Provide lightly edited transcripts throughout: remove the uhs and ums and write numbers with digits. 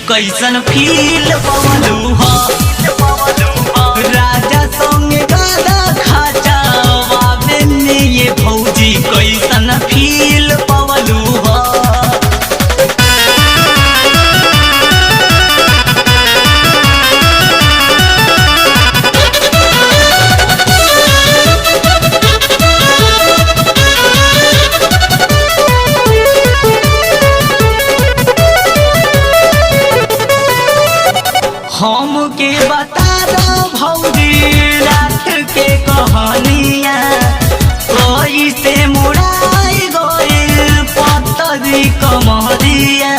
कैसन फील पवलू हो राजा संगे गादा खाचा बाबे में ये भौजी कैसन फील पवलू हो। हमके बता दो भौजी रात के कहानिया कैसे मुड़ाई गइल पतरी कमरिया।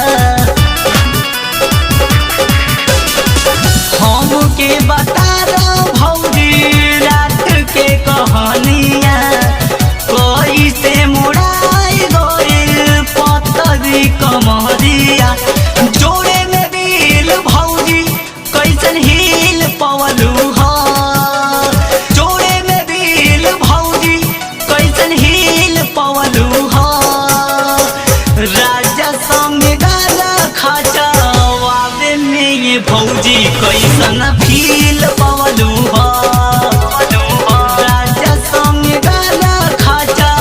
हमके बता दो भौजी रात के कहानिया कैसे मुड़ाई गइल पतरी कमरिया। जोड़े में दिल भौजी कैसन हील पवलू हो जोड़े में दिल भौजी कैसन हील पवलू हो। राजा संगे गाला खाचा बाबे में ये भौजी कैसन फील पवलू हो। राजा संगे गाला खाचा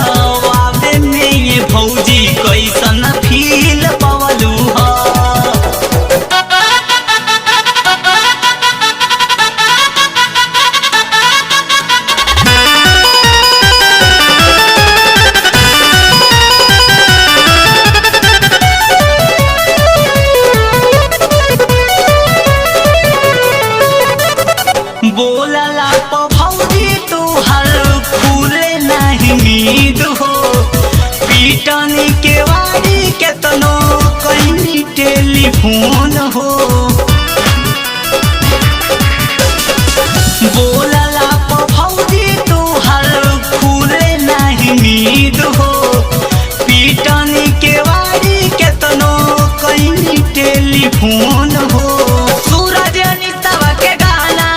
बाबे में ये भौजी कैसन फील पवलू हो। बोलला तो भौजी तू हर फूले नहीं नींद हो पीटनी के वारी केतनो कहीं टेलीफोन हो। बोलला तो भौजी तू हर फूले नहीं नींद हो पीटनी के वारी केतनो कहीं टेलीफोन हो। सूरज नितवा के गाना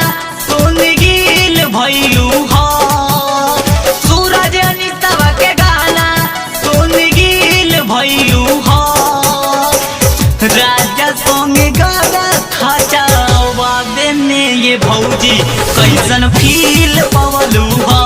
भैलू हो सूरज नितवा के गाना सुन गिल भैलू हो। राजा संगे गादा खाचा बाबे में ये भौजी कैसन फील पवलू हो।